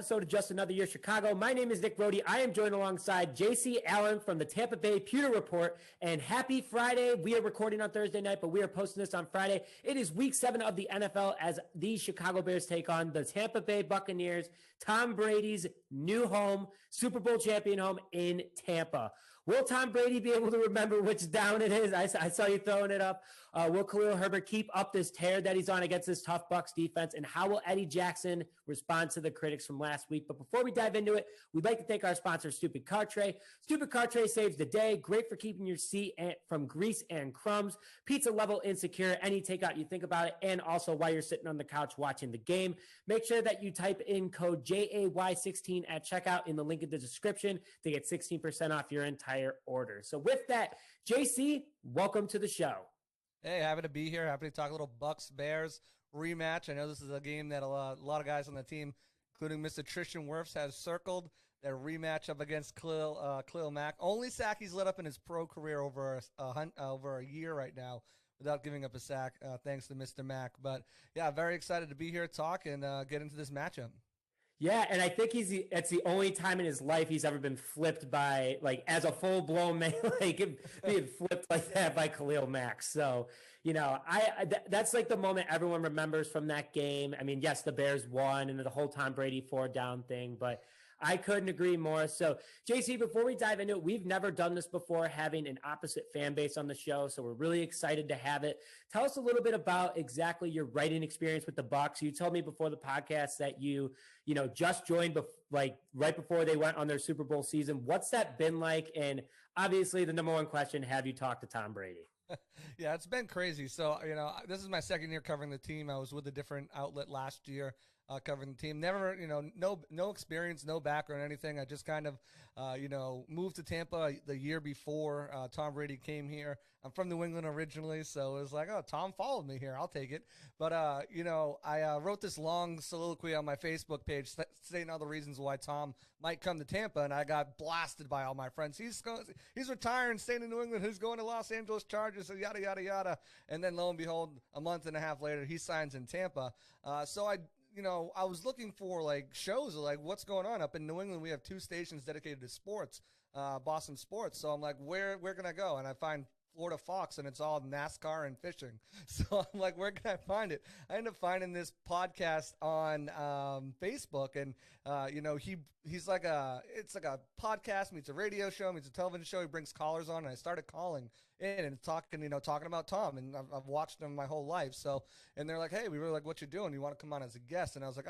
episode of Just Another Year Chicago. My name is Nick Brody. I am joined alongside JC Allen from the Tampa Bay Pewter-Report. And happy Friday. We are recording on Thursday night, but we are posting this on Friday. It is week 7 of the NFL as the Chicago Bears take on the Tampa Bay Buccaneers, Tom Brady's new home, Super Bowl champion home in Tampa. Will Tom Brady be able to remember which down it is? I saw you throwing it up. Will Khalil Herbert keep up this tear that he's on against this tough Bucs defense? And how will Eddie Jackson respond to the critics from last week? But before we dive into it, we'd like to thank our sponsor, Stupid Car Tray. Stupid Car Tray saves the day. Great for keeping your seat from grease and crumbs. Pizza level insecure. Any takeout you think about it. And also while you're sitting on the couch watching the game, make sure that you type in code JAY16 at checkout in the link in the description to get 16% off your entire order. So with that, JC, welcome to the show. Hey, happy to be here. Happy to talk a little Bucs Bears rematch. I know this is a game that a lot of guys on the team, including Mr. Tristan Wirfs, has circled. Their rematch up against Khalil Mack. Only sack he's let up in his pro career over a year right now without giving up a sack, thanks to Mr. Mack. But yeah, very excited to be here, talk, and get into this matchup. Yeah, and I think it's the only time in his life he's ever been flipped by, like, as a full-blown man, like, being flipped like that by Khalil Mack. So, you know, that's like the moment everyone remembers from that game. I mean, yes, the Bears won and the whole Tom Brady 4-down thing, but I couldn't agree more. So, JC, before we dive into it, we've never done this before, having an opposite fan base on the show, so we're really excited to have it. Tell us a little bit about exactly your writing experience with the Bucs. You told me before the podcast that you just joined right before they went on their Super Bowl season. What's that been like? And obviously, the number one question: have you talked to Tom Brady? Yeah, it's been crazy. So, this is my second year covering the team. I was with a different outlet last year covering the team. Never, no experience, no background, anything. I just kind of, moved to Tampa the year before Tom Brady came here. I'm from New England originally, so it was like, oh, Tom followed me here. I'll take it. But, I wrote this long soliloquy on my Facebook page stating all the reasons why Tom might come to Tampa, and I got blasted by all my friends. He's retiring, staying in New England. Who's going to Los Angeles Chargers? So yada, yada, yada. And then lo and behold, a month and a half later, he signs in Tampa. So I was looking for like shows of like what's going on up in New England. We have 2 stations dedicated to sports, Boston sports. So I'm like, where can I go? And I find Florida Fox, and it's all NASCAR and fishing. So I'm like, where can I find it? I ended up finding this podcast on Facebook, and he's like it's like a podcast meets a radio show meets a television show. He brings callers on, and I started calling in and talking about Tom, and I've watched him my whole life. So, and they're like, hey, we really like what you're doing. You want to come on as a guest? And I was like,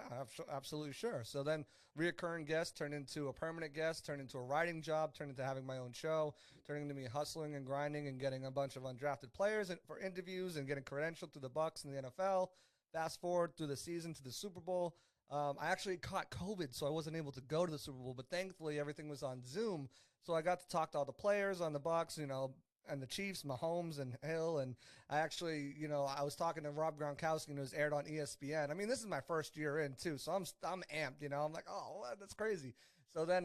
absolutely sure. So then reoccurring guest turned into a permanent guest, turned into a writing job, turned into having my own show, turning into me hustling and grinding and getting a bunch of undrafted players for interviews and getting credentialed to the Bucs and the NFL. Fast forward through the season to the Super Bowl. I actually caught COVID, so I wasn't able to go to the Super Bowl, but thankfully everything was on Zoom. So I got to talk to all the players on the Bucs, and the Chiefs, Mahomes and Hill. And I actually, I was talking to Rob Gronkowski, and it was aired on ESPN. I mean, this is my first year in too, so I'm amped, I'm like, oh, that's crazy. So then,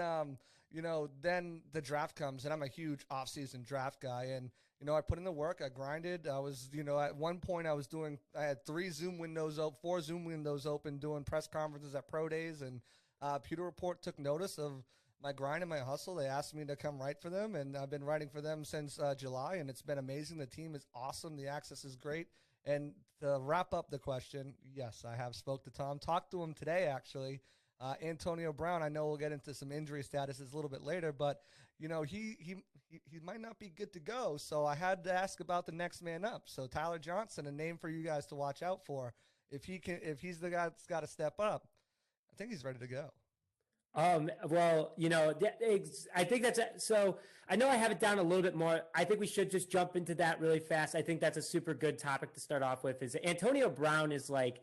then the draft comes, and I'm a huge off-season draft guy. And, I put in the work, I grinded. I was, at one point I had 4 Zoom windows open doing press conferences at pro days. And Piere-Paul took notice of my grind and my hustle. They asked me to come write for them, and I've been writing for them since July, and it's been amazing. The team is awesome. The access is great. And to wrap up the question, yes, I have spoke to Tom, talked to him today, actually. Antonio Brown, I know we'll get into some injury statuses a little bit later, but he might not be good to go. So I had to ask about the next man up. So Tyler Johnson, a name for you guys to watch out for. If he's the guy that's got to step up, I think he's ready to go. Well, I think so I know I have it down a little bit more. I think we should just jump into that really fast. I think that's a super good topic to start off with. Is Antonio Brown is like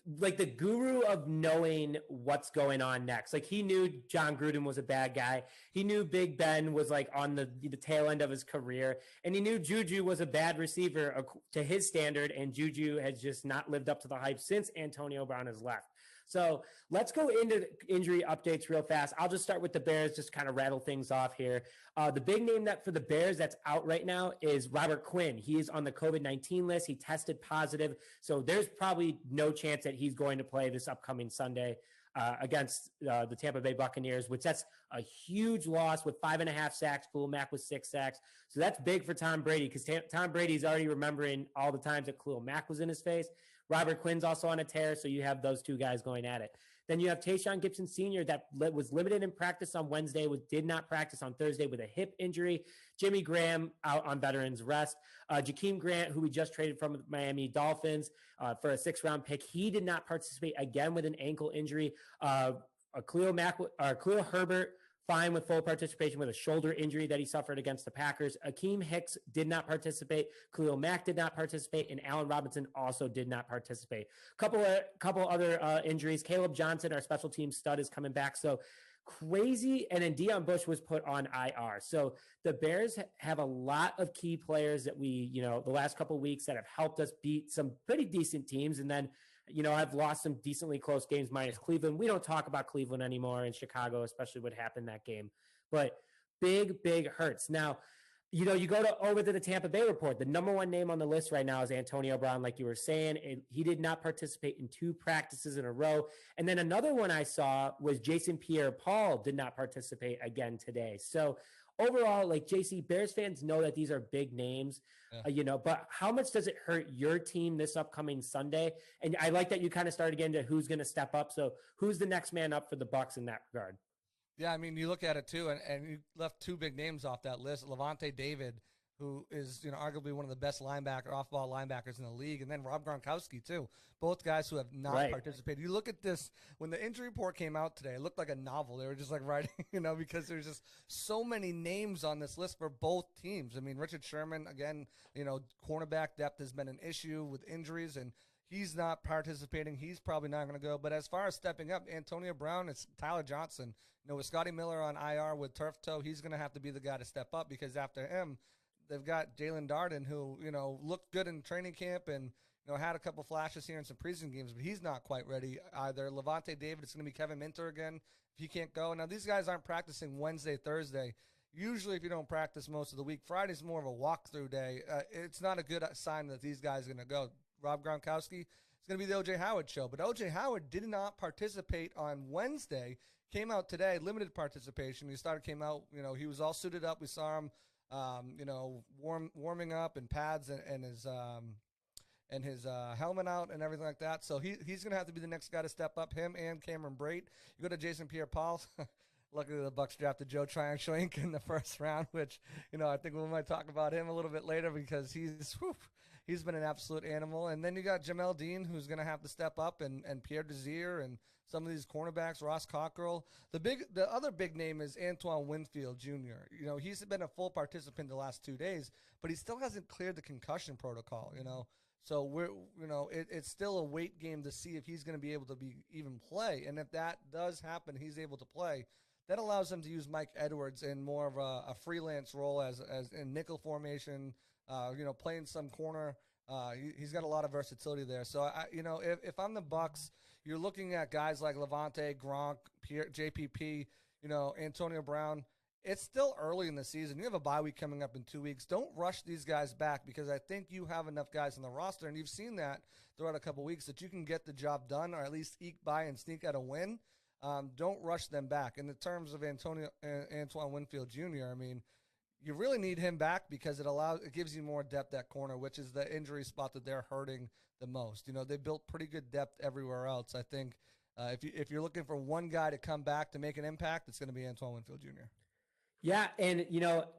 the guru of knowing what's going on next. Like, he knew John Gruden was a bad guy. He knew Big Ben was like on the tail end of his career, and he knew Juju was a bad receiver to his standard, and Juju has just not lived up to the hype since Antonio Brown has left. So let's go into injury updates real fast. I'll just start with the Bears, just kind of rattle things off here. The big name that for the Bears that's out right now is Robert Quinn. He is on the COVID-19 list. He tested positive. So there's probably no chance that he's going to play this upcoming Sunday. against the Tampa Bay Buccaneers, which that's a huge loss with 5.5 sacks. Khalil Mack with 6 sacks. So that's big for Tom Brady because Tom Brady's already remembering all the times that Khalil Mack was in his face. Robert Quinn's also on a tear, so you have those two guys going at it. Then you have Tayshaun Gibson Sr. that was limited in practice on Wednesday, did not practice on Thursday with a hip injury. Jimmy Graham out on veterans rest. Jakeem Grant, who we just traded from the Miami Dolphins for a 6th-round pick, he did not participate again with an ankle injury. Khalil Herbert, fine with full participation with a shoulder injury that he suffered against the Packers. Akeem Hicks did not participate. Khalil Mack did not participate, and Allen Robinson also did not participate. Couple other injuries. Caleb Johnson, our special team stud, is coming back. So crazy. And then Deion Bush was put on IR. So the Bears have a lot of key players that we, the last couple of weeks that have helped us beat some pretty decent teams. And then I've lost some decently close games minus Cleveland. We don't talk about Cleveland anymore in Chicago, especially what happened that game. But big hurts. Now, you go over to the Tampa Bay report. The number one name on the list right now is Antonio Brown, like you were saying. And he did not participate in 2 practices in a row. And then another one I saw was Jason Piere-Paul did not participate again today. So overall, like JC, Bears fans know that these are big names, but how much does it hurt your team this upcoming Sunday? And I like that you kind of started getting to who's going to step up. So who's the next man up for the Bucs in that regard? Yeah, I mean, you look at it too, and you left 2 big names off that list. Levante David, who is arguably one of the best off-ball linebackers in the league, and then Rob Gronkowski too. Both guys who have not participated. You look at this, when the injury report came out today, it looked like a novel. They were just like writing, because there's just so many names on this list for both teams. I mean, Richard Sherman, again, cornerback depth has been an issue with injuries, and he's not participating. He's probably not going to go. But as far as stepping up, Antonio Brown, it's Tyler Johnson. With Scotty Miller on IR with turf toe, he's going to have to be the guy to step up because after him, they've got Jalen Darden, who, looked good in training camp and, had a couple flashes here in some preseason games, but he's not quite ready either. Levante David, it's going to be Kevin Minter again if he can't go. Now, these guys aren't practicing Wednesday, Thursday. Usually, if you don't practice most of the week, Friday's more of a walkthrough day. It's not a good sign that these guys are going to go. Rob Gronkowski, it's going to be the O.J. Howard show. But O.J. Howard did not participate on Wednesday. Came out today, limited participation. Came out, he was all suited up. We saw him, warming up in pads and his helmet out and everything like that. So he's going to have to be the next guy to step up, him and Cameron Brate. You go to Jason Pierre-Paul. Luckily, the Bucs drafted Joe Tryon-Schwenk in the first round, which, I think we might talk about him a little bit later because he's been an absolute animal. And then you got Jamel Dean, who's going to have to step up, and Pierre Desir and some of these cornerbacks, Ross Cockrell. The other big name is Antoine Winfield Jr. He's been a full participant the last 2 days, but he still hasn't cleared the concussion protocol, So it's still a wait game to see if he's going to be able to even play. And if that does happen, he's able to play. That allows them to use Mike Edwards in more of a freelance role as in nickel formation, playing some corner. He's got a lot of versatility there. So, if I'm the Bucs, you're looking at guys like Levante, Gronk, JPP, Antonio Brown. It's still early in the season. You have a bye week coming up in 2 weeks. Don't rush these guys back because I think you have enough guys on the roster, and you've seen that throughout a couple weeks, that you can get the job done or at least eke by and sneak out a win. Don't rush them back. In the terms of Antoine Winfield Jr., I mean, you really need him back because it gives you more depth at corner, which is the injury spot that they're hurting the most. They built pretty good depth everywhere else. I think if you're looking for one guy to come back to make an impact, it's going to be Antoine Winfield Jr. Yeah, and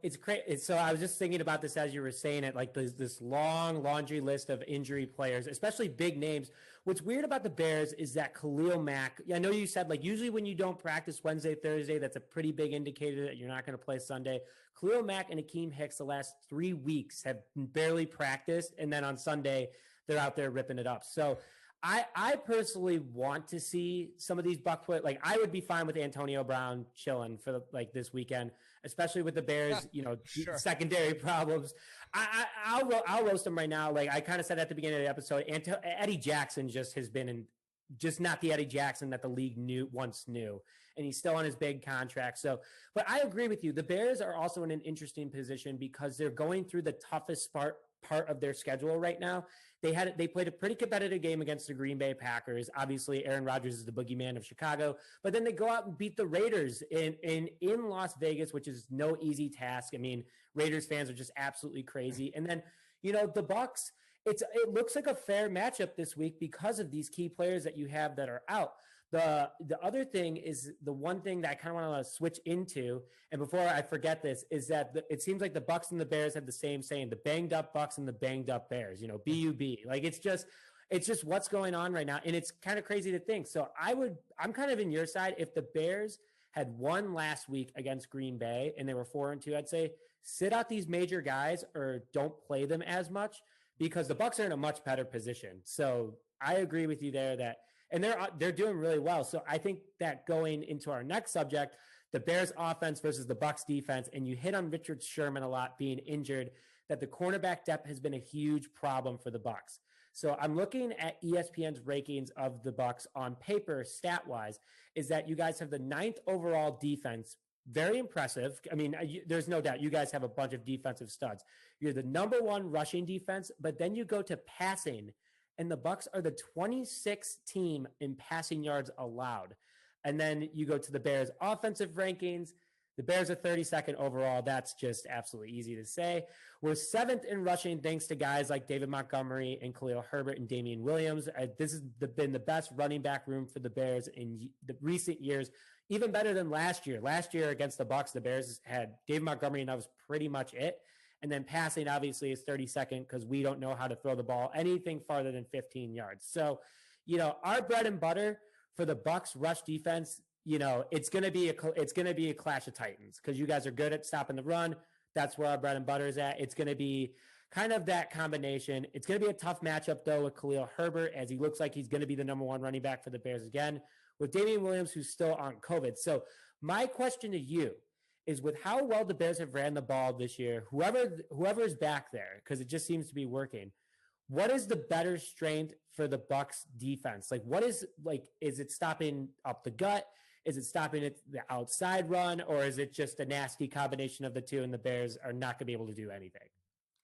it's crazy. So I was just thinking about this as you were saying it, like this long laundry list of injury players, especially big names. What's weird about the Bears is that Khalil Mack, I know you said, like, usually when you don't practice Wednesday, Thursday, that's a pretty big indicator that you're not going to play Sunday. Khalil Mack and Akeem Hicks the last 3 weeks have barely practiced, and then on Sunday, they're out there ripping it up. So I personally want to see some of these Bucs play. Like, I would be fine with Antonio Brown chilling for this weekend, especially with the Bears, sure. secondary problems. I'll roast him right now. Like I kind of said at the beginning of the episode, Eddie Jackson has been just not the Eddie Jackson that the league once knew, and he's still on his big contract. So, but I agree with you. The Bears are also in an interesting position because they're going through the toughest part of their schedule right now. They played a pretty competitive game against the Green Bay Packers. Obviously, Aaron Rodgers is the boogeyman of Chicago, but then they go out and beat the Raiders in Las Vegas, which is no easy task. I mean, Raiders fans are just absolutely crazy. And then, the Bucs, it looks like a fair matchup this week because of these key players that you have that are out. The other thing is, the one thing that I kind of want to switch into, and before I forget this, is that it seems like the Bucs and the Bears have the same saying: the banged up Bucs and the banged up Bears. BUB. Like it's just what's going on right now, and it's kind of crazy to think. So I'm kind of in your side. If the Bears had won last week against Green Bay and they were 4-2, I'd say sit out these major guys or don't play them as much, because the Bucs are in a much better position. So I agree with you there that. And they're doing really well. So I think that going into our next subject, the Bears offense versus the Bucs defense, and you hit on Richard Sherman a lot being injured, that the cornerback depth has been a huge problem for the Bucs. So I'm looking at ESPN's rankings of the Bucs on paper, stat-wise, is that you guys have the 9th overall defense. Very impressive. I mean, there's no doubt you guys have a bunch of defensive studs. You're the number 1 rushing defense, but then you go to passing, and the Bucs are the 26th team in passing yards allowed. And then you go to the Bears offensive rankings. The Bears are 32nd overall. That's just absolutely easy to say. We're 7th in rushing thanks to guys like David Montgomery and Khalil Herbert and Damian Williams. This has been the best running back room for the Bears in the recent years, even better than last year. Last year against the Bucs, the Bears had David Montgomery, and that was pretty much it. And then passing, obviously, is 32nd because we don't know how to throw the ball anything farther than 15 yards. So, our bread and butter for the Bucs rush defense, it's going to be a clash of titans because you guys are good at stopping the run. That's where our bread and butter is at. It's going to be kind of that combination. It's going to be a tough matchup, though, with Khalil Herbert, as he looks like he's going to be the number 1 running back for the Bears again, with Damian Williams, who's still on COVID. So my question to you is, with how well the Bears have ran the ball this year, whoever is back there, because it just seems to be working, what is the better strength for the Bucs defense? Is it stopping up the gut? Is it stopping the outside run? Or is it just a nasty combination of the two and the Bears are not going to be able to do anything?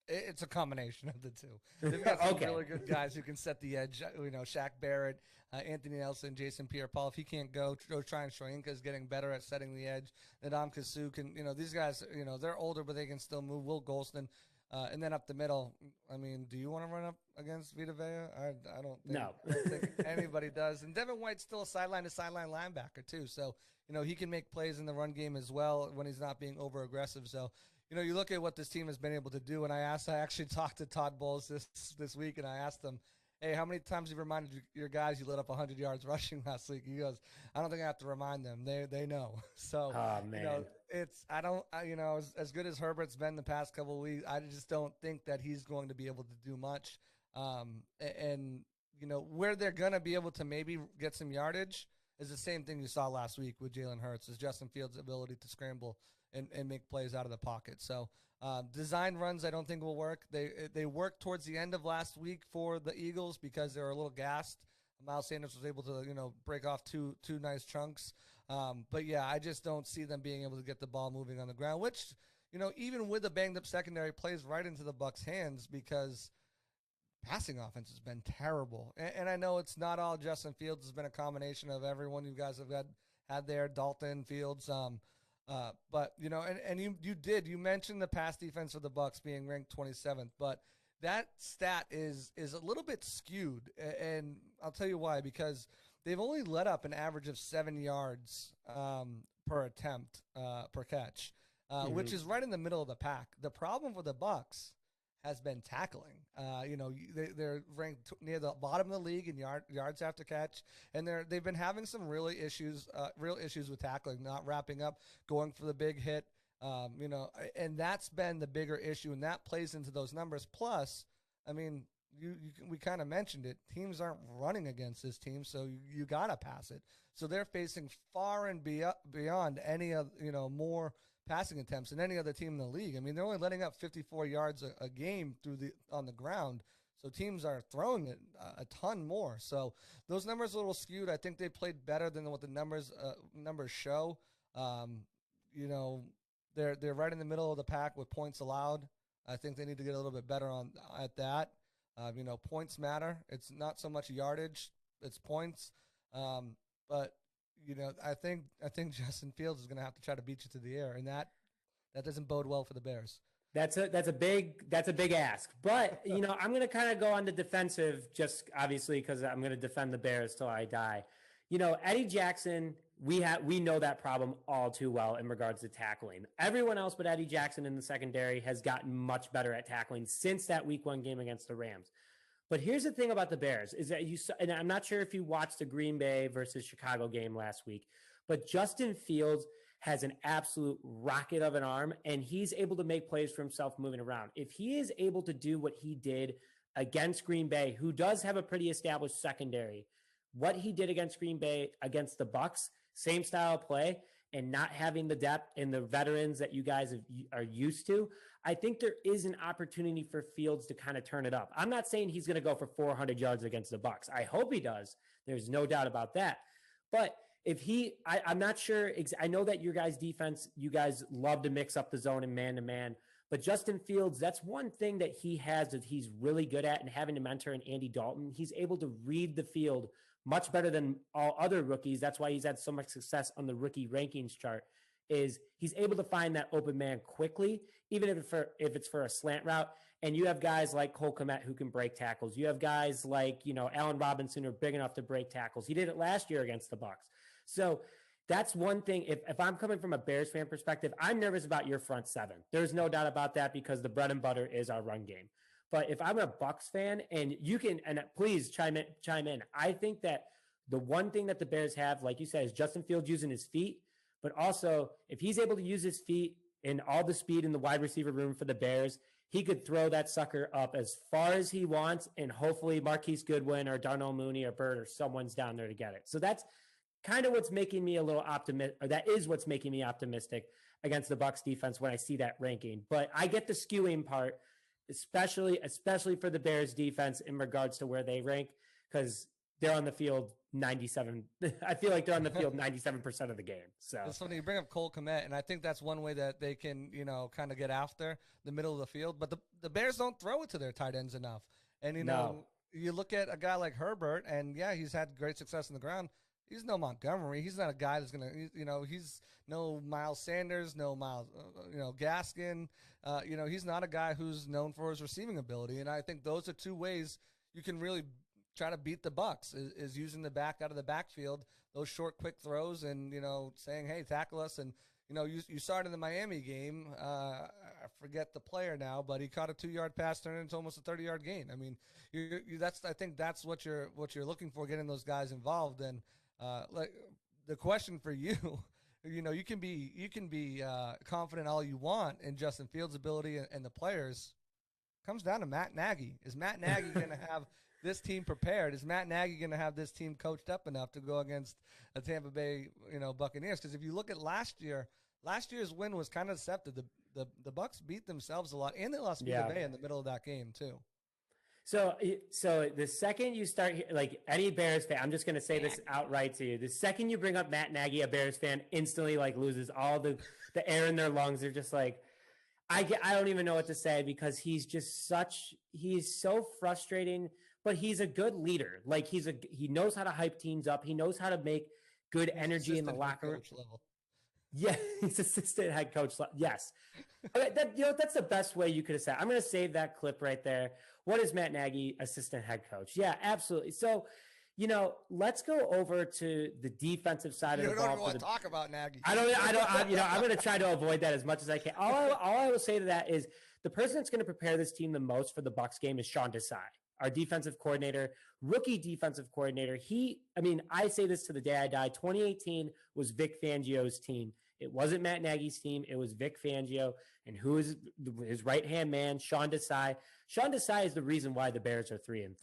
It's a combination of the two. They've got some Okay. really good guys who can set the edge. Shaq Barrett, Anthony Nelson, Jason Piere-Paul. If he can't go try and Shoyinka is getting better at setting the edge. Nadam Kasu can, these guys, they're older, but they can still move. Will Golston. And then up the middle, I mean, do you want to run up against Vita Vea? I don't think, No. I don't think anybody does. And Devin White's still a sideline-to-sideline linebacker, too. So, he can make plays in the run game as well when he's not being over-aggressive. So, you look at what this team has been able to do, and I actually talked to Todd Bowles this week, and I asked him, hey, how many times have you reminded your guys you lit up 100 yards rushing last week? He goes, I don't think I have to remind them. They know. So, man. As good as Herbert's been the past couple of weeks, I just don't think that he's going to be able to do much. Where they're going to be able to maybe get some yardage is the same thing you saw last week with Jalen Hurts, is Justin Fields' ability to scramble and make plays out of the pocket. So design runs I don't think will work. They worked towards the end of last week for the Eagles because they were a little gassed. Miles Sanders was able to break off two nice chunks. But yeah, I just don't see them being able to get the ball moving on the ground, which even with a banged up secondary, plays right into the Bucs' hands because passing offense has been terrible. And I know it's not all Justin Fields. It's been a combination of everyone you guys have had there, Dalton, Fields. But you mentioned the pass defense of the Bucs being ranked 27th, but that stat is a little bit skewed, and I'll tell you why. Because they've only let up an average of 7 yards per attempt per catch, which is right in the middle of the pack. The problem for the Bucs has been tackling. They're ranked near the bottom of the league in yards after catch, and they've been having some real issues with tackling, not wrapping up, going for the big hit. And that's been the bigger issue, and that plays into those numbers. Plus, I mean, we kind of mentioned it. Teams aren't running against this team, so you gotta pass it. So they're facing far and beyond any of more passing attempts than any other team in the league. I mean, they're only letting up 54 yards a game on the ground. So teams are throwing it a ton more. So those numbers are a little skewed. I think they played better than what the numbers show. They're right in the middle of the pack with points allowed. I think they need to get a little bit better at that. Points matter. It's not so much yardage; it's points. But I think Justin Fields is going to have to try to beat you to the air, and that doesn't bode well for the Bears. That's a big ask. But I'm going to kind of go on the defensive, just obviously because I'm going to defend the Bears till I die. Eddie Jackson, we know that problem all too well in regards to tackling. Everyone else but Eddie Jackson in the secondary has gotten much better at tackling since that Week 1 game against the Rams. But here's the thing about the Bears is that and I'm not sure if you watched the Green Bay versus Chicago game last week, but Justin Fields has an absolute rocket of an arm, and he's able to make plays for himself moving around. If he is able to do what he did against Green Bay, who does have a pretty established secondary, what he did against Green Bay, against the Bucs, same style of play, and not having the depth and the veterans that you guys are used to, I think there is an opportunity for Fields to kind of turn it up. I'm not saying he's going to go for 400 yards against the Bucs. I hope he does. There's no doubt about that. But if I'm not sure. I know that your guys' defense, you guys love to mix up the zone and man-to-man. But Justin Fields, that's one thing that he has that he's really good at, and having to mentor in Andy Dalton, he's able to read the field much better than all other rookies. That's why he's had so much success on the rookie rankings chart, is he's able to find that open man quickly, even if it's for a slant route. And you have guys like Cole Kmet who can break tackles. You have guys like, Allen Robinson who are big enough to break tackles. He did it last year against the Bucs. So that's one thing. If I'm coming from a Bears fan perspective, I'm nervous about your front seven. There's no doubt about that because the bread and butter is our run game. But if I'm a Bucs fan, and you can, and please chime in. I think that the one thing that the Bears have, like you said, is Justin Fields using his feet. But also, if he's able to use his feet and all the speed in the wide receiver room for the Bears, he could throw that sucker up as far as he wants, and hopefully Marquise Goodwin or Darnell Mooney or Bird or someone's down there to get it. So that's kind of what's making me a little optimistic, or that is what's making me optimistic against the Bucs defense when I see that ranking. But I get the skewing part, especially for the Bears defense in regards to where they rank, because they're on the field 97. I feel like they're on the field 97% of the game. So it's funny you bring up Cole Kmet, and I think that's one way that they can, kind of get after the middle of the field. But the Bears don't throw it to their tight ends enough. And you look at a guy like Herbert, and yeah, he's had great success on the ground. He's no Montgomery. He's not a guy that's gonna, he's no Miles Sanders, no Miles, Gaskin. He's not a guy who's known for his receiving ability. And I think those are two ways you can really try to beat the Bucs is using the back out of the backfield, those short, quick throws, and saying, "Hey, tackle us." And you saw it in the Miami game. I forget the player now, but he caught a 2-yard pass, turned into almost a 30-yard gain. I mean, I think that's what you're looking for, getting those guys involved. And like the question for you, you can be confident all you want in Justin Fields' ability and the players. Comes down to Matt Nagy. Is Matt Nagy going to have this team prepared? Is Matt Nagy going to have this team coached up enough to go against a Tampa Bay, Buccaneers? Because if you look at last year's win was kind of deceptive. The Bucs beat themselves a lot, and they lost Tampa Bay in the middle of that game too. So the second you start, like any Bears fan, I'm just going to say this outright to you. The second you bring up Matt Nagy, a Bears fan instantly loses all the air in their lungs. They're just like, I don't even know what to say, because he's so frustrating, but he's a good leader. Like he knows how to hype teams up. He knows how to make good energy in the locker room. Yeah, he's assistant head coach. Yes. That's the best way you could have said. I'm going to save that clip right there. What is Matt Nagy, assistant head coach? Yeah, absolutely. So, let's go over to the defensive side of the ball. You don't want to talk about Nagy. I'm going to try to avoid that as much as I can. All I will say to that is the person that's going to prepare this team the most for the Bucs game is Sean Desai, our defensive coordinator, rookie defensive coordinator. I say this to the day I die. 2018 was Vic Fangio's team. It wasn't Matt Nagy's team. It was Vic Fangio. And who is his right-hand man? Sean Desai. Sean Desai is the reason why the Bears are 3-3.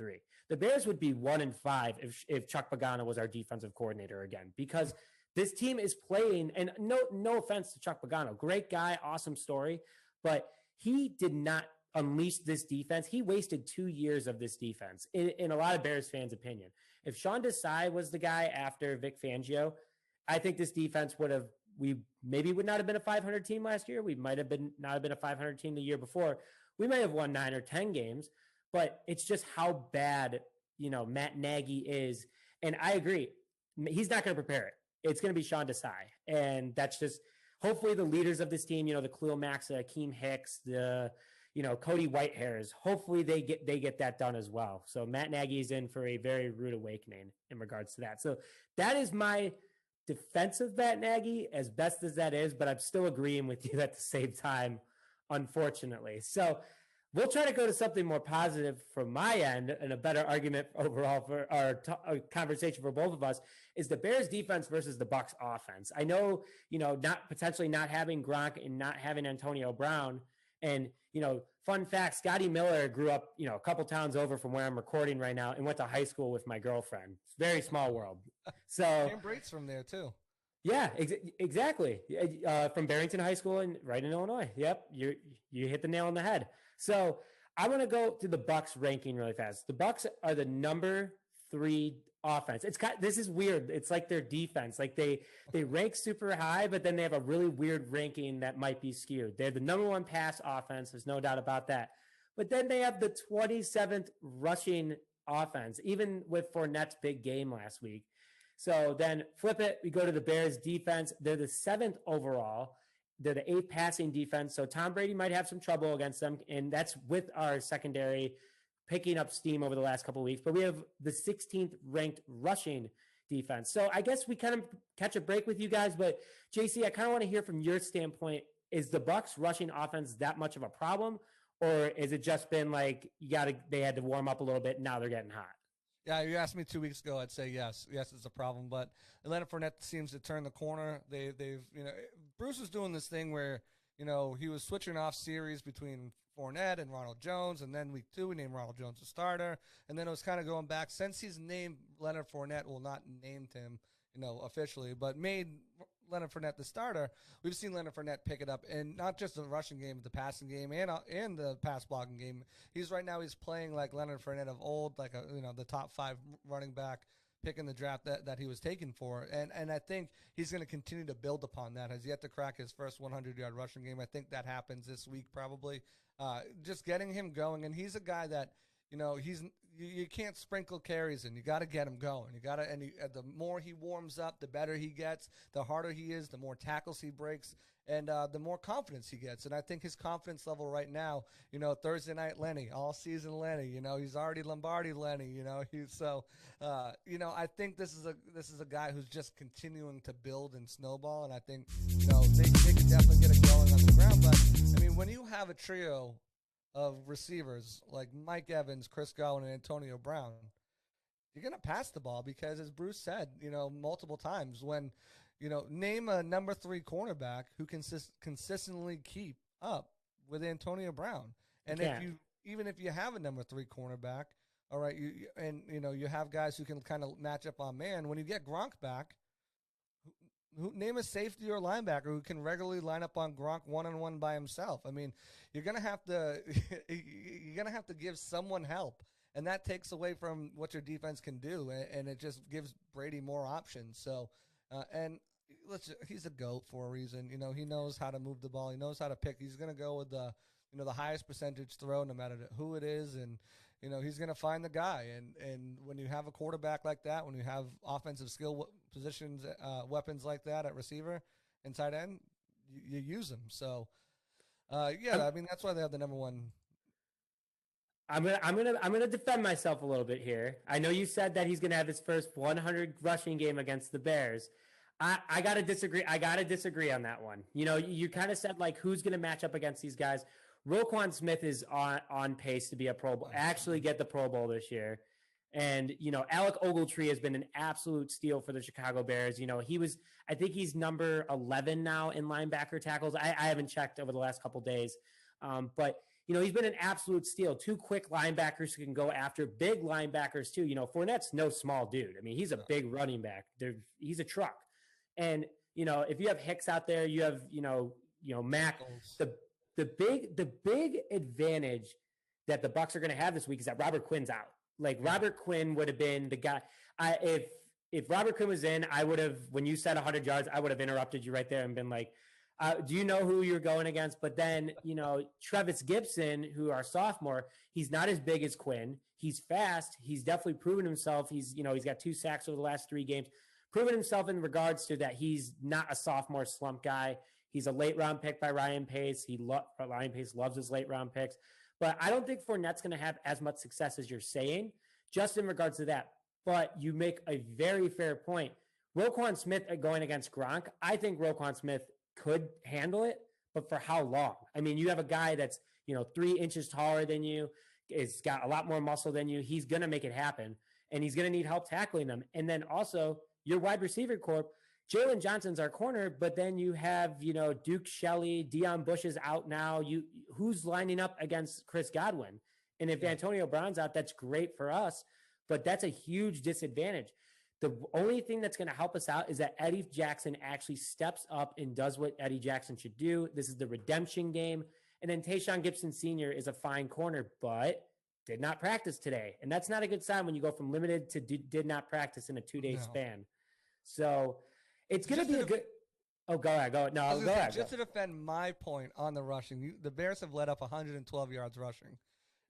The Bears would be 1-5 if Chuck Pagano was our defensive coordinator again, because this team is playing, and no offense to Chuck Pagano, great guy, awesome story, but he did not unleash this defense. He wasted 2 years of this defense, in a lot of Bears fans' opinion. If Sean Desai was the guy after Vic Fangio, I think this defense we maybe would not have been a 500 team last year. We might have not have been a 500 team the year before. We may have won 9 or 10 games, but it's just how bad, Matt Nagy is. And I agree. He's not going to prepare it. It's going to be Sean Desai. And that's just hopefully the leaders of this team, the Khalil Mack, Akeem Hicks, the Cody Whitehairs, hopefully they get that done as well. So Matt Nagy is in for a very rude awakening in regards to that. So that is my defense of Matt Nagy, as best as that is, but I'm still agreeing with you at the same time, unfortunately. So we'll try to go to something more positive from my end, and a better argument overall for our conversation for both of us is the Bears defense versus the Bucs offense. I know, not potentially not having Gronk and not having Antonio Brown. And, fun fact, Scotty Miller grew up, a couple towns over from where I'm recording right now and went to high school with my girlfriend. It's a very small world. So Cam Brate's from there too. Yeah, exactly. From Barrington High School right in Illinois. Yep. You hit the nail on the head. So I want to go to the Bucs ranking really fast. The Bucs are the number 3 offense. This is weird. It's like their defense. Like they rank super high, but then they have a really weird ranking that might be skewed. They're the number 1 pass offense. There's no doubt about that. But then they have the 27th rushing offense, even with Fournette's big game last week. So then flip it. We go to the Bears defense. They're the 7th overall. They're the 8th passing defense. So Tom Brady might have some trouble against them. And that's with our secondary picking up steam over the last couple of weeks. But we have the 16th ranked rushing defense. So I guess we kind of catch a break with you guys. But JC, I kind of want to hear from your standpoint. Is the Bucs rushing offense that much of a problem? Or is it just been like they had to warm up a little bit and now they're getting hot? Yeah, you asked me 2 weeks ago. I'd say yes. Yes, it's a problem. But Leonard Fournette seems to turn the corner. They've Bruce was doing this thing where he was switching off series between Fournette and Ronald Jones, and then week 2 we named Ronald Jones a starter, and then it was kind of going back since he's named Leonard Fournette. Well, not named him, officially, but made Leonard Fournette the starter. We've seen Leonard Fournette pick it up, and not just the rushing game, but the passing game and the pass blocking game. He's playing like Leonard Fournette of old, like the top 5 running back pick in the draft that he was taken for. And I think he's going to continue to build upon that. Has yet to crack his first 100-yard rushing game. I think that happens this week probably. Just getting him going, and he's a guy that you can't sprinkle carries in. You got to get him going. The more he warms up, the better he gets. The harder he is, the more tackles he breaks, and the more confidence he gets. And I think his confidence level right now, Thursday night Lenny, all season Lenny, he's already Lombardi Lenny, I think this is a guy who's just continuing to build and snowball, and I think they can definitely get it going on the ground. But I mean, when you have a trio of receivers like Mike Evans, Chris Godwin, and Antonio Brown, you're going to pass the ball because, as Bruce said, multiple times, when, name a number 3 cornerback who can consistently keep up with Antonio Brown. And even if you have a number 3 cornerback, all right, you have guys who can kind of match up on man. When you get Gronk back, name a safety or linebacker who can regularly line up on Gronk one-on-one by himself. I mean, you're gonna have to give someone help, and that takes away from what your defense can do, and it just gives Brady more options. So, he's a GOAT for a reason. He knows how to move the ball. He knows how to pick. He's gonna go with the highest percentage throw, no matter who it is, and he's going to find the guy. And when you have a quarterback like that, when you have offensive skill positions, weapons like that at receiver and tight end, you use them. So, I mean, that's why they have the number 1. I'm gonna defend myself a little bit here. I know you said that he's gonna have his first 100 rushing game against the Bears. I gotta disagree. I gotta disagree on that one. You kind of said like who's gonna match up against these guys. Roquan Smith is on pace to be a Pro Bowl, actually get the Pro Bowl this year. And, Alec Ogletree has been an absolute steal for the Chicago Bears. I think he's number 11 now in linebacker tackles. I haven't checked over the last couple days. But he's been an absolute steal. 2 quick linebackers who can go after big linebackers too. Fournette's no small dude. I mean, he's a big running back. He's a truck. And, if you have Hicks out there, you have, Mack, the big advantage that the Bucs are going to have this week is that Robert Quinn's out. Like Robert Quinn would have been the guy. If Robert Quinn was in, I would have, when you said 100 yards, I would have interrupted you right there and been like, Do you know who you're going against? But then, Trevis Gibson, who our sophomore, he's not as big as Quinn. He's fast. He's definitely proven himself. He's got 2 sacks over the last 3 games, proven himself in regards to that. He's not a sophomore slump guy. He's a late round pick by Ryan Pace. Ryan Pace loves his late round picks, but I don't think Fournette's going to have as much success as you're saying, just in regards to that. But you make a very fair point. Roquan Smith going against Gronk. I think Roquan Smith could handle it, but for how long? I mean, you have a guy that's 3 inches taller than you, is got a lot more muscle than you. He's going to make it happen, and he's going to need help tackling them. And then also your wide receiver corps. Jalen Johnson's our corner, but then you have Duke Shelley, Deion Bush is out now. Who's lining up against Chris Godwin? And if Antonio Brown's out, that's great for us, but that's a huge disadvantage. The only thing that's going to help us out is that Eddie Jackson actually steps up and does what Eddie Jackson should do. This is the redemption game. And then Tayshaun Gibson Sr. is a fine corner, but did not practice today. And that's not a good sign when you go from limited to did not practice in a 2-day span. So it's going to be a good – oh, go ahead. Go ahead. Just to defend my point on the rushing, the Bears have let up 112 yards rushing.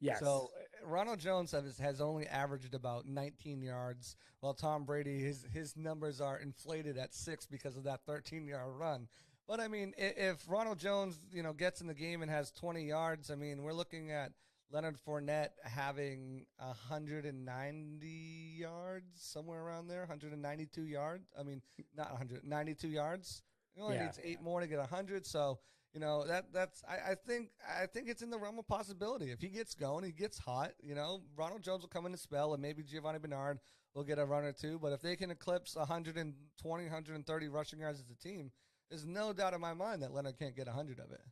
Yes. So Ronald Jones has only averaged about 19 yards, while Tom Brady, his numbers are inflated at 6 because of that 13-yard run. But, I mean, if Ronald Jones, gets in the game and has 20 yards, I mean, we're looking at Leonard Fournette having 190 yards, somewhere around there, 192 yards. I mean, not 100, 92 yards. He only needs 8 more to get 100, so – I think it's in the realm of possibility. If he gets going, he gets hot, Ronald Jones will come in a spell, and maybe Giovanni Bernard will get a run or 2. But if they can eclipse 120, 130 rushing yards as a team, there's no doubt in my mind that Leonard can't get 100 of it.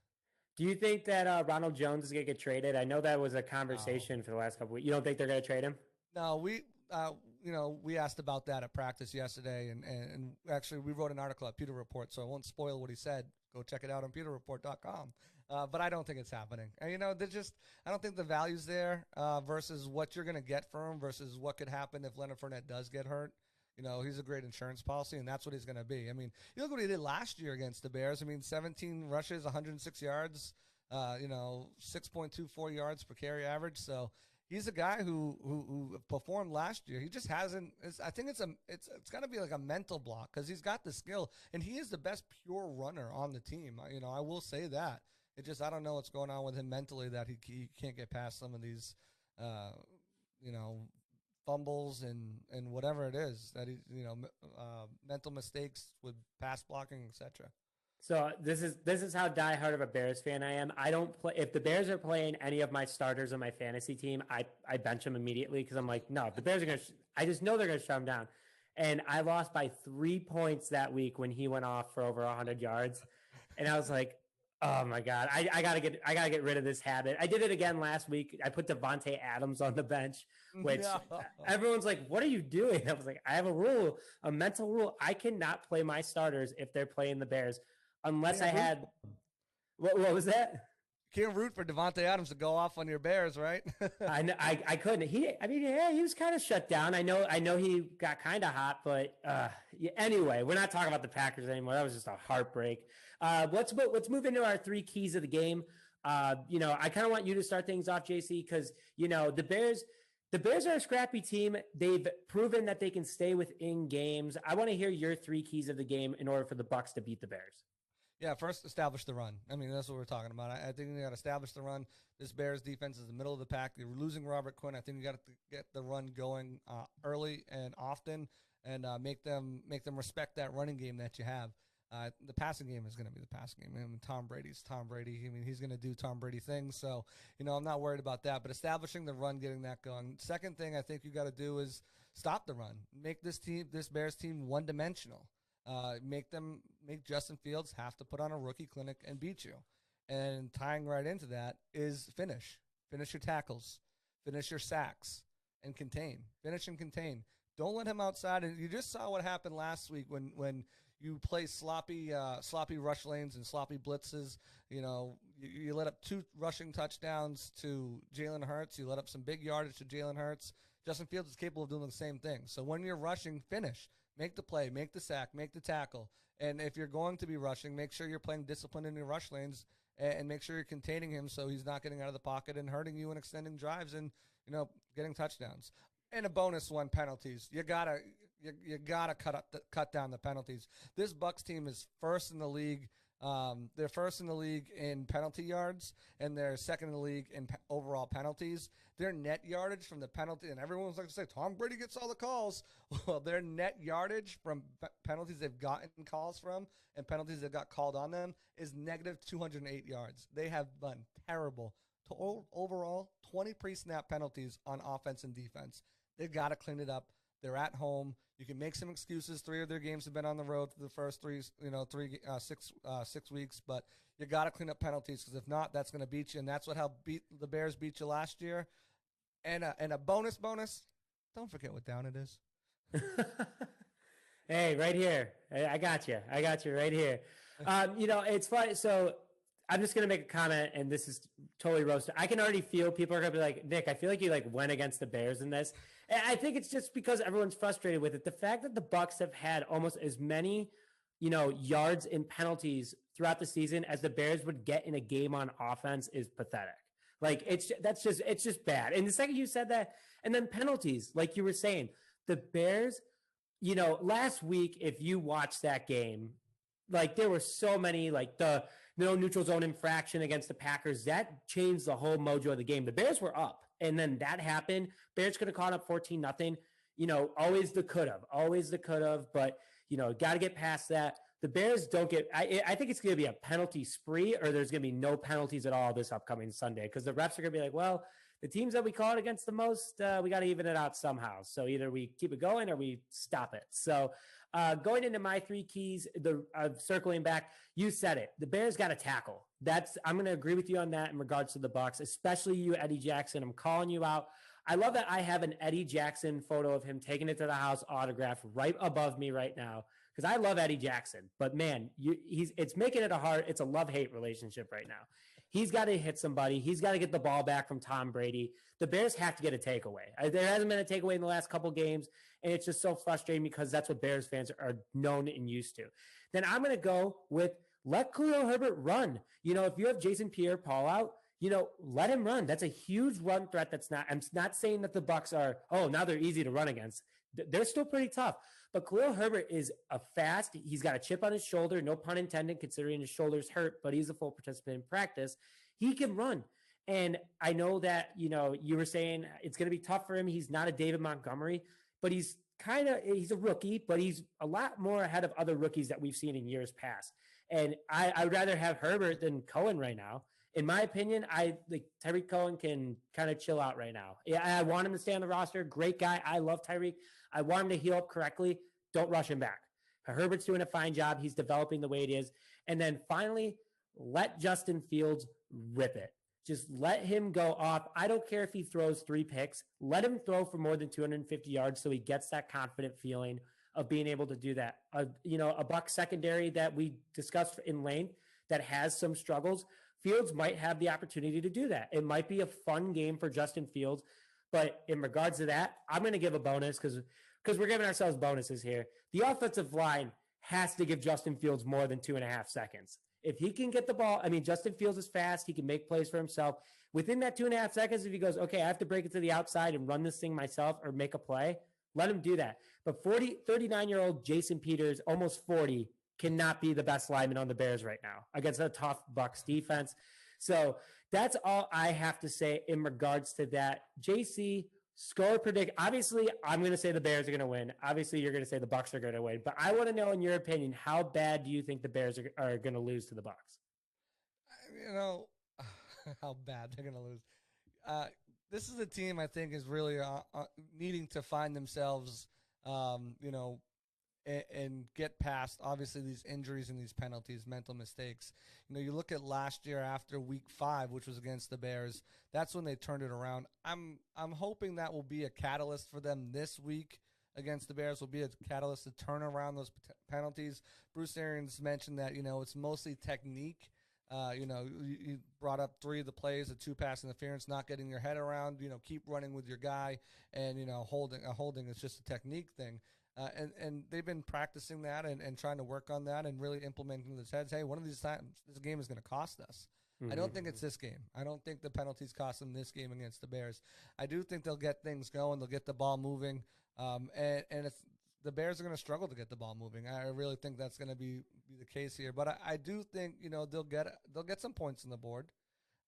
Do you think that Ronald Jones is going to get traded? I know that was a conversation for the last couple of weeks. You don't think they're going to trade him? No, we asked about that at practice yesterday, and actually we wrote an article at Peter Report, so I won't spoil what he said. Go check it out on Piere-Paul.com. But I don't think it's happening. And, I don't think the value's there versus what you're going to get for him versus what could happen if Leonard Fournette does get hurt. He's a great insurance policy, and that's what he's going to be. I mean, you look what he did last year against the Bears. I mean, 17 rushes, 106 yards, 6.24 yards per carry average. So he's a guy who performed last year. He just hasn't. I think it's got to be like a mental block because he's got the skill and he is the best pure runner on the team. I will say that. It just I don't know what's going on with him mentally that he can't get past some of these, fumbles and whatever it is that he mental mistakes with pass blocking, etc. So this is how diehard of a Bears fan I am. I don't play if the Bears are playing any of my starters on my fantasy team. I bench them immediately because I'm like, no, the Bears are gonna. I just know they're gonna shut them down. And I lost by 3 points that week when he went off for over 100 yards, and I was like, oh my god, I gotta get rid of this habit. I did it again last week. I put Devontae Adams on the bench, which everyone's like, what are you doing? I was like, I have a mental rule. I cannot play my starters if they're playing the Bears. Unless I had, what was that? Can't root for Devontae Adams to go off on your Bears, right? I couldn't. He was kind of shut down. I know he got kind of hot, but anyway, we're not talking about the Packers anymore. That was just a heartbreak. Let's move into our 3 keys of the game. I kind of want you to start things off, JC, because the Bears are a scrappy team. They've proven that they can stay within games. I want to hear your 3 keys of the game in order for the Bucs to beat the Bears. Yeah, first establish the run. I mean, that's what we're talking about. I think you got to establish the run. This Bears defense is the middle of the pack. You're losing Robert Quinn. I think you got to get the run going early and often, and make them respect that running game that you have. The passing game is going to be the passing game. I mean, Tom Brady's Tom Brady. I mean, he's going to do Tom Brady things. So, I'm not worried about that. But establishing the run, getting that going. Second thing I think you got to do is stop the run. Make this Bears team one-dimensional. Make Justin Fields have to put on a rookie clinic and beat you. And tying right into that is finish your tackles, finish your sacks, and contain. Finish and contain. Don't let him outside. And you just saw what happened last week when you play sloppy rush lanes and sloppy blitzes. You let up 2 rushing touchdowns to Jalen Hurts. You let up some big yardage to Jalen Hurts. Justin Fields is capable of doing the same thing. So when you're rushing, finish. Make the play, make the sack, make the tackle. And if you're going to be rushing, make sure you're playing discipline in your rush lanes and make sure you're containing him so he's not getting out of the pocket and hurting you and extending drives and, getting touchdowns. And a bonus one, penalties. You gotta cut down the penalties. This Bucs team is first in the league. They're first in the league in penalty yards, and they're second in the league in overall penalties. Their net yardage from the penalty, and everyone's like to say, Tom Brady gets all the calls. Well, their net yardage from penalties they've gotten calls from and penalties that got called on them is negative 208 yards. They have been terrible. Overall, 20 pre-snap penalties on offense and defense. They've got to clean it up. They're at home. You can make some excuses. 3 of their games have been on the road for the first 6 weeks, but you got to clean up penalties because if not, that's going to beat you, and that's what the Bears beat you last year. And a bonus, don't forget what down it is. Hey, right here. I got you. Right here. It's funny. So I'm just going to make a comment, and this is totally roasted. I can already feel people are going to be like, Nick, I feel like you went against the Bears in this. And I think it's just because everyone's frustrated with it. The fact that the Bucs have had almost as many, yards in penalties throughout the season as the Bears would get in a game on offense is pathetic. It's just bad. And the second you said that, and then penalties, like you were saying, the Bears, last week, if you watched that game, there were so many, the no neutral zone infraction against the Packers. That changed the whole mojo of the game. The Bears were up, and then that happened. Bears could have caught up 14-0. Always the could have, but, got to get past that. The Bears don't get – I think it's going to be a penalty spree or there's going to be no penalties at all this upcoming Sunday because the refs are going to be like, well, the teams that we caught against the most, we got to even it out somehow. So either we keep it going or we stop it. So going into my 3 keys, circling back, you said it. The Bears got to tackle. I'm going to agree with you on that in regards to the Bucs, especially you, Eddie Jackson. I'm calling you out. I love that I have an Eddie Jackson photo of him taking it to the house autograph right above me right now because I love Eddie Jackson. But, man, it's making it it's a love-hate relationship right now. He's got to hit somebody. He's got to get the ball back from Tom Brady. The Bears have to get a takeaway. There hasn't been a takeaway in the last couple games, and it's just so frustrating because that's what Bears fans are known and used to. Then I'm going to go with let Khalil Herbert run. If you have Jason Piere-Paul out, let him run. That's a huge run threat. I'm not saying that the Bucs are, now they're easy to run against. They're still pretty tough. But Khalil Herbert is he's got a chip on his shoulder, no pun intended, considering his shoulder's hurt, but he's a full participant in practice. He can run. And I know that, you were saying it's going to be tough for him. He's not a David Montgomery, but he's a rookie, but he's a lot more ahead of other rookies that we've seen in years past. And I would rather have Herbert than Cohen right now. In my opinion, Tyreek Cohen can kind of chill out right now. Yeah, I want him to stay on the roster. Great guy. I love Tyreek. I want him to heal up correctly. Don't rush him back. Herbert's doing a fine job. He's developing the way it is. And then finally, let Justin Fields rip it. Just let him go off. I don't care if he throws 3 picks. Let him throw for more than 250 yards so he gets that confident feeling of being able to do that. A Bucs secondary that we discussed in length that has some struggles, Fields might have the opportunity to do that. It might be a fun game for Justin Fields, but in regards to that, I'm going to give a bonus because we're giving ourselves bonuses here. The offensive line has to give Justin Fields more than 2.5 seconds. If he can get the ball, Justin Fields is fast. He can make plays for himself. Within that 2.5 seconds, if he goes, okay, I have to break it to the outside and run this thing myself or make a play, let him do that. But 39-year-old Jason Peters, almost 40, cannot be the best lineman on the Bears right now against a tough Bucs defense. So that's all I have to say in regards to that. JC, score predict. Obviously, I'm going to say the Bears are going to win. Obviously, you're going to say the Bucs are going to win. But I want to know, in your opinion, how bad do you think the Bears are going to lose to the Bucs? How bad they're going to lose. This is a team I think is really needing to find themselves, and get past, obviously, these injuries and these penalties, mental mistakes. You look at last year after week 5, which was against the Bears, that's when they turned it around. I'm hoping that will be a catalyst for them this week against the Bears, will be a catalyst to turn around those penalties. Bruce Arians mentioned that, it's mostly technique You brought up 3 of the plays, the 2 pass interference, not getting your head around, keep running with your guy, and, holding is just a technique thing. And they've been practicing that and trying to work on that and really implementing this heads. Hey, one of these times this game is going to cost us. I don't think it's this game. I don't think the penalties cost them this game against the Bears. I do think they'll get things going. They'll get the ball moving. And it's, the Bears are going to struggle to get the ball moving. I really think that's going to be the case here. But I do think, they'll get some points on the board.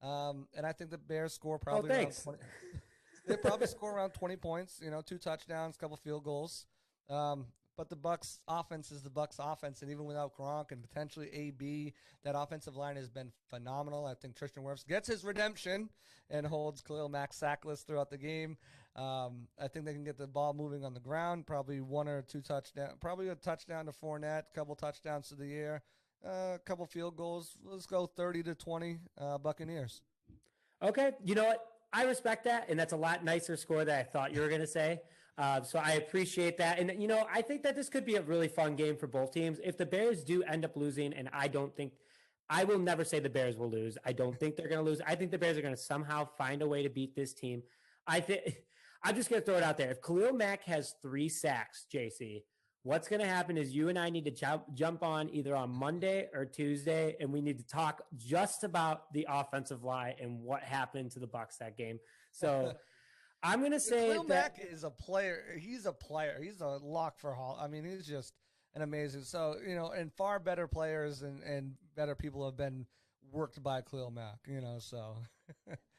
And I think the Bears score probably around 20. They probably score around 20 points, 2 touchdowns, a couple field goals. But the Bucs offense is the Bucs offense, and even without Gronk and potentially AB, that offensive line has been phenomenal. I think Tristan Wirfs gets his redemption and holds Khalil Mack sackless throughout the game. I think they can get the ball moving on the ground, probably 1 or 2 touchdowns, probably a touchdown to Fournette, a couple touchdowns to the air, a couple field goals. Let's go 30-20 Buccaneers. Okay, you know what? I respect that, and that's a lot nicer score than I thought you were going to say. So I appreciate that. And, I think that this could be a really fun game for both teams. If the Bears do end up losing, and I will never say the Bears will lose. I don't think they're going to lose. I think the Bears are going to somehow find a way to beat this team. I'm just going to throw it out there. If Khalil Mack has 3 sacks, JC, what's going to happen is you and I need to jump on either on Monday or Tuesday, and we need to talk just about the offensive line and what happened to the Bucs that game. So I'm going to say Khalil Mack is a player. He's a player. He's a lock for Hall. I mean, he's just an amazing. So, and far better players and better people have been worked by Khalil Mack, so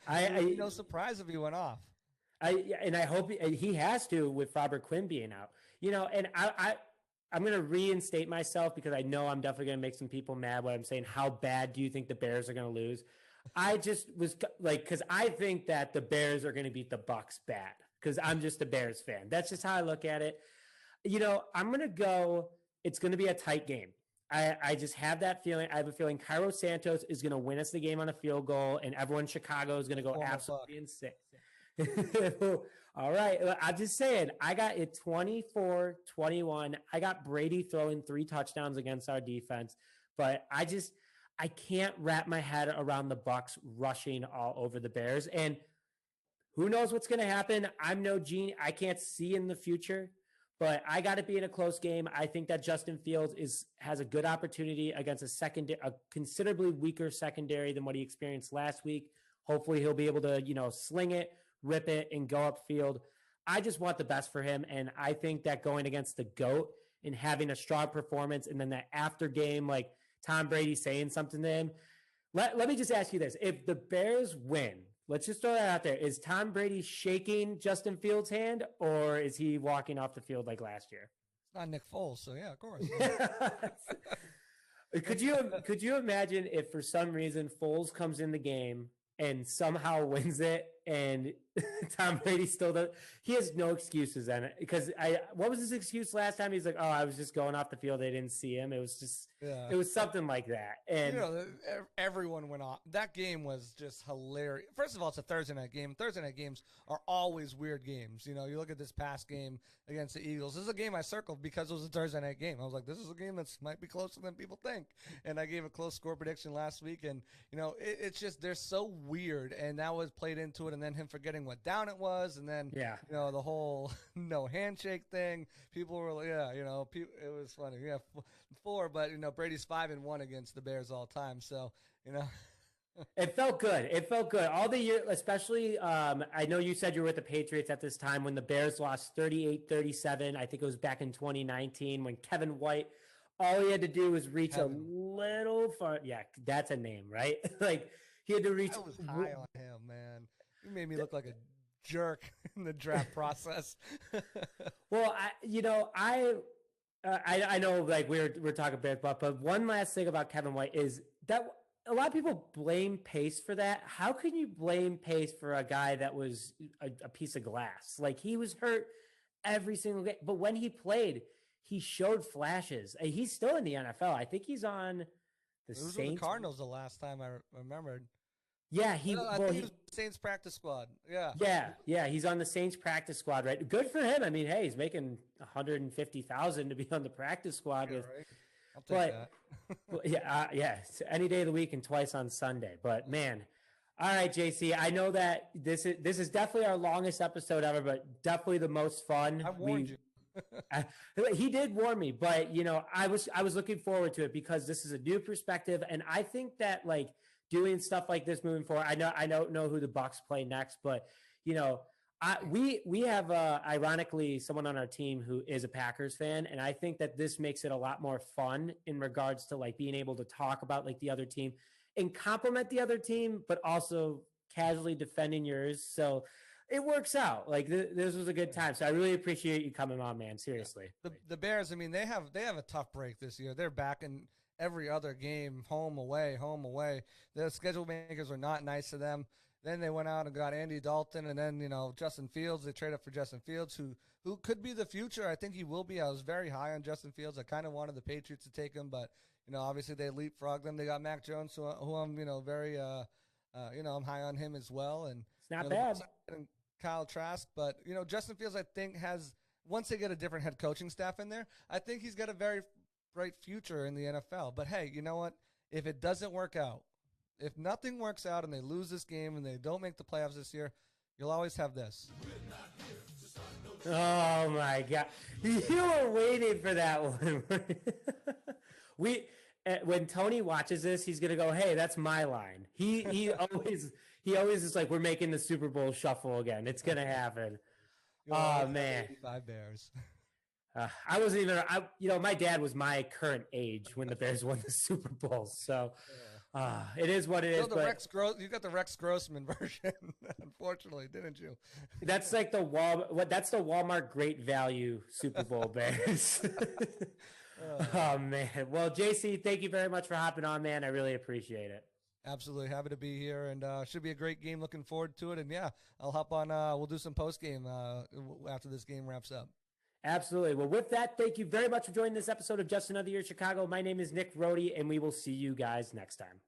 no surprise if he went off. And I hope he has to with Robert Quinn being out, and I'm going to reinstate myself because I know I'm definitely going to make some people mad when I'm saying, how bad do you think the Bears are going to lose? I just was like, because I think that the Bears are going to beat the Bucs bad because I'm just a Bears fan. That's just how I look at it. I'm going to go, it's going to be a tight game. I just have that feeling. I have a feeling Cairo Santos is going to win us the game on a field goal, and everyone in Chicago is going to go absolutely insane. All right. I'm just saying, I got it 24-21. I got Brady throwing 3 touchdowns against our defense, but I can't wrap my head around the Bucs rushing all over the Bears. And who knows what's going to happen? I'm no genius. I can't see in the future, but I got to be in a close game. I think that Justin Fields has a good opportunity against a considerably weaker secondary than what he experienced last week. Hopefully he'll be able to, sling it, rip it, and go upfield. I just want the best for him. And I think that going against the GOAT and having a strong performance and then that after game, like Tom Brady saying something to him. Let me just ask you this. If the Bears win, let's just throw that out there. Is Tom Brady shaking Justin Fields' hand, or is he walking off the field like last year? It's not Nick Foles, so yeah, of course. Could you imagine if for some reason Foles comes in the game and somehow wins it, and Tom Brady still does? He has no excuses in it because what was his excuse last time? He's like, "Oh, I was just going off the field. They didn't see him. It was just." Yeah. It was something like that. And everyone went off. That game was just hilarious. First of all, it's a Thursday night game. Thursday night games are always weird games. You look at this past game against the Eagles. This is a game I circled because it was a Thursday night game. I was like, this is a game that might be closer than people think. And I gave a close score prediction last week. And, it's just, they're so weird. And that was played into it. And then him forgetting what down it was. And then, the whole no handshake thing. People were like, it was funny. Yeah, 4, but, Brady's 5-1 against the Bears all time. So, it felt good. It felt good all the year, especially. I know you said you were with the Patriots at this time when the Bears lost 38-37. I think it was back in 2019 when Kevin White, all he had to do was reach a little far. Yeah, that's a name, right? Like he had to reach. I was high on him, man. He made me look like a jerk in the draft process. Well, I know, like we're talking Bears, but one last thing about Kevin White is that a lot of people blame Pace for that. How can you blame Pace for a guy that was a piece of glass? Like he was hurt every single game, but when he played, he showed flashes. He's still in the NFL. I think he's on the Saints. The Cardinals the last time I remembered. Yeah, he was Saints practice squad. Yeah. He's on the Saints practice squad, right? Good for him. I mean, hey, he's making $150,000 to be on the practice squad with. Right. I'll take that. Well, yeah, any day of the week and twice on Sunday. But man, all right, JC. I know that this is definitely our longest episode ever, but definitely the most fun. I warned you. He did warn me, but I was looking forward to it because this is a new perspective, and I think that like doing stuff like this moving forward. I don't know who the Bucs play next, but we have ironically someone on our team who is a Packers fan, and I think that this makes it a lot more fun in regards to like being able to talk about like the other team and compliment the other team, but also casually defending yours. So it works out. Like this was a good time. So I really appreciate you coming on, man. Seriously. The Bears, I mean, they have a tough break this year. They're back in every other game, home, away, home, away. The schedule makers are not nice to them. Then they went out and got Andy Dalton, and then, Justin Fields. They traded for Justin Fields, who could be the future. I think he will be. I was very high on Justin Fields. I kind of wanted the Patriots to take him, but, obviously they leapfrogged them. They got Mac Jones, who I'm, very, I'm high on him as well. And it's not bad. And Kyle Trask, but, Justin Fields, I think, once they get a different head coaching staff in there, I think he's got a very bright future in the NFL. But, hey, you know what? If it doesn't work out, if nothing works out and they lose this game and they don't make the playoffs this year, you'll always have this. Oh, my God. You were waiting for that one. When Tony watches this, he's going to go, hey, that's my line. He always is like, we're making the Super Bowl shuffle again. It's going to happen. Oh, man. 85 Bears. I wasn't even, my dad was my current age when the Bears won the Super Bowl. So it is what it is. You got the Rex Grossman version, unfortunately, didn't you? That's like that's the Walmart Great Value Super Bowl Bears. Oh, man. Well, JC, thank you very much for hopping on, man. I really appreciate it. Absolutely. Happy to be here, and should be a great game. Looking forward to it. And, yeah, I'll hop on. We'll do some post-game after this game wraps up. Absolutely. Well, with that, thank you very much for joining this episode of Just Another Year Chicago. My name is Nick Rohde, and we will see you guys next time.